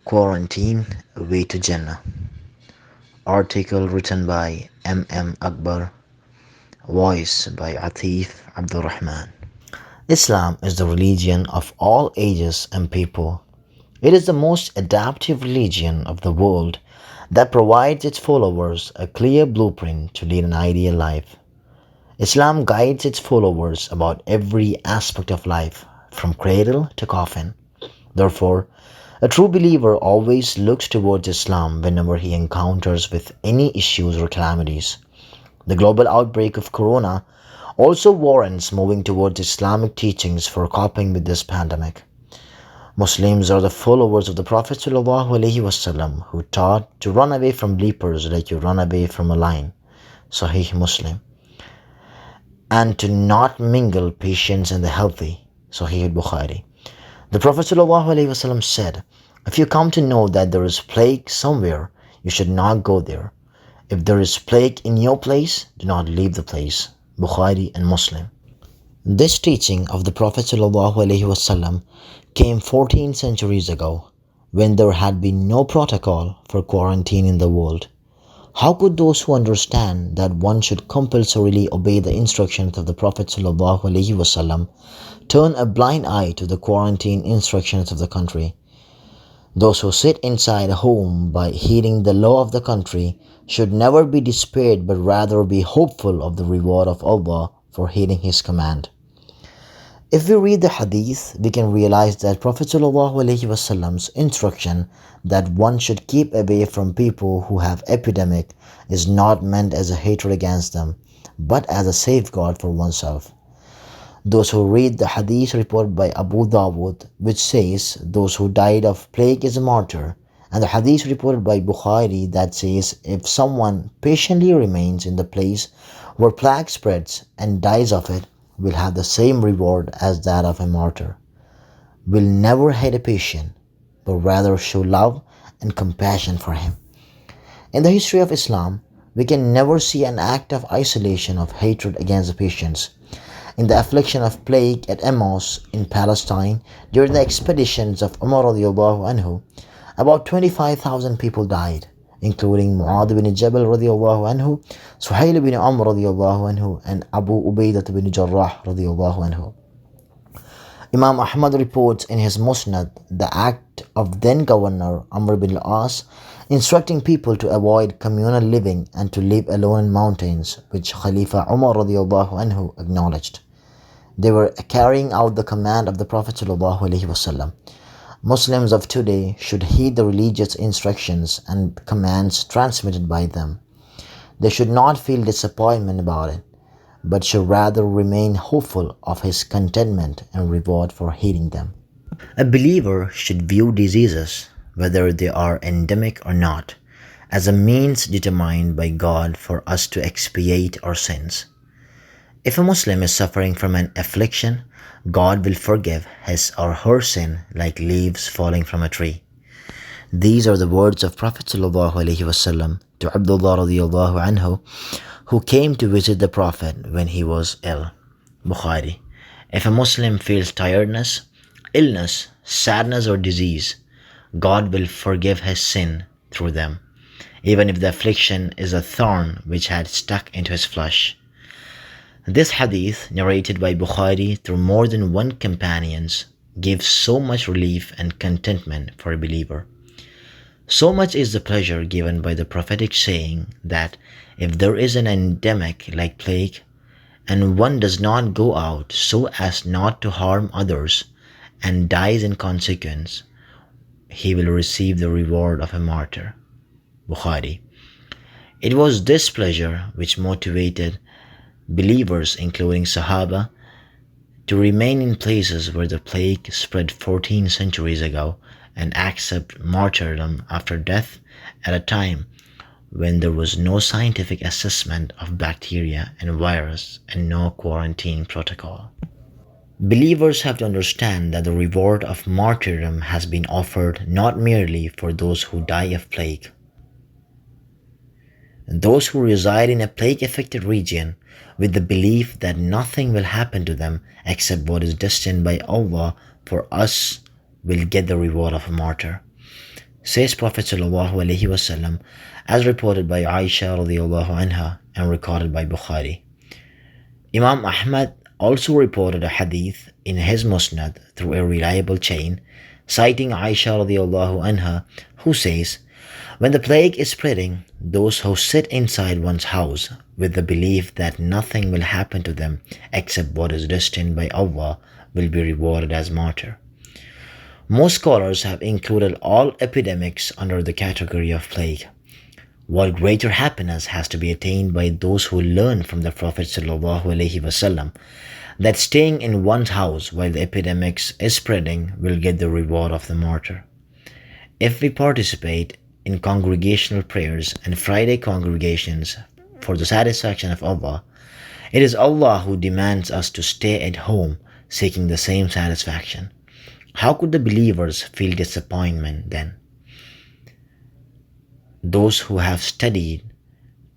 Quarantine Way to Jannah. Article written by M. Akbar. Voice by Atif Abdurrahman. Islam is the religion of all ages and people. It is the most adaptive religion of the world that provides its followers a clear blueprint to lead an ideal life. Islam guides its followers about every aspect of life, from cradle to coffin. Therefore, a true believer always looks towards Islam whenever he encounters with any issues or calamities. The global outbreak of corona also warrants moving towards Islamic teachings for coping with this pandemic. Muslims are the followers of the Prophet ﷺ, who taught to run away from lepers like you run away from a lion, Sahih Muslim, and to not mingle patients and the healthy, Sahih Bukhari. The Prophet ﷺ said, "If you come to know that there is plague somewhere, you should not go there. If there is plague in your place, do not leave the place." Bukhari and Muslim. This teaching of the Prophet ﷺ came 14 centuries ago, when there had been no protocol for quarantine in the world. How could those who understand that one should compulsorily obey the instructions of the Prophet ﷺ turn a blind eye to the quarantine instructions of the country? Those who sit inside a home by heeding the law of the country should never be despaired but rather be hopeful of the reward of Allah for heeding His command. If we read the hadith, we can realize that Prophet ﷺ's instruction that one should keep away from people who have epidemic is not meant as a hatred against them, but as a safeguard for oneself. Those who read the hadith reported by Abu Dawud, which says those who died of plague is a martyr, and the hadith reported by Bukhari that says if someone patiently remains in the place where plague spreads and dies of it, will have the same reward as that of a martyr. Will never hate a patient, but rather show love and compassion for him. In the history of Islam, we can never see an act of isolation of hatred against the patients. In the affliction of plague at Emmaus in Palestine during the expeditions of Umar radiallahu anhu, about 25,000 people died, including Mu'adh bin Jabal radiallahu anhu, Suhail bin Amr radiallahu anhu, and Abu Ubaidah bin Jarrah radiallahu anhu. Imam Ahmad reports in his Musnad the act of then Governor Amr bin al-As instructing people to avoid communal living and to live alone in mountains, which Khalifa Umar radiallahu anhu acknowledged. They were carrying out the command of the Prophet ﷺ. Muslims of today should heed the religious instructions and commands transmitted by them. They should not feel disappointment about it, but should rather remain hopeful of His contentment and reward for heeding them. A believer should view diseases, whether they are endemic or not, as a means determined by God for us to expiate our sins. If a Muslim is suffering from an affliction, God will forgive his or her sin like leaves falling from a tree. These are the words of Prophet ﷺ to Abdullah radiallahu anhu, who came to visit the Prophet when he was ill. Bukhari. If a Muslim feels tiredness, illness, sadness or disease, God will forgive his sin through them, even if the affliction is a thorn which had stuck into his flesh. This hadith, narrated by Bukhari through more than one companions, gives so much relief and contentment for a believer. So much is the pleasure given by the prophetic saying that if there is an endemic like plague, and one does not go out so as not to harm others and dies in consequence, he will receive the reward of a martyr. Bukhari. It was this pleasure which motivated believers, including Sahaba, to remain in places where the plague spread 14 centuries ago and accept martyrdom after death at a time when there was no scientific assessment of bacteria and virus and no quarantine protocol. Believers have to understand that the reward of martyrdom has been offered not merely for those who die of plague. Those who reside in a plague-affected region with the belief that nothing will happen to them except what is destined by Allah for us will get the reward of a martyr. Says Prophet sallallahu alaihi wasallam, as reported by Aisha radiallahu anha and recorded by Bukhari. Imam Ahmad also reported a hadith in his Musnad through a reliable chain, citing Aisha radiallahu anha, who says, when the plague is spreading, those who sit inside one's house with the belief that nothing will happen to them except what is destined by Allah will be rewarded as martyr. Most scholars have included all epidemics under the category of plague. What greater happiness has to be attained by those who learn from the Prophet ﷺ that staying in one's house while the epidemics is spreading will get the reward of the martyr. If we participate in congregational prayers and Friday congregations for the satisfaction of Allah, it is Allah who demands us to stay at home seeking the same satisfaction. How could the believers feel disappointment then? Those who have studied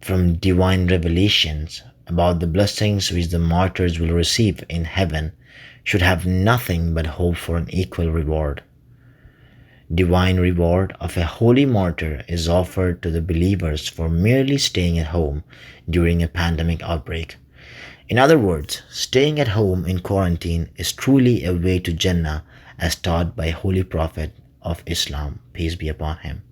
from divine revelations about the blessings which the martyrs will receive in heaven should have nothing but hope for an equal reward. Divine reward of a holy martyr is offered to the believers for merely staying at home during a pandemic outbreak. In other words, staying at home in quarantine is truly a way to Jannah as taught by Holy Prophet of Islam, peace be upon him.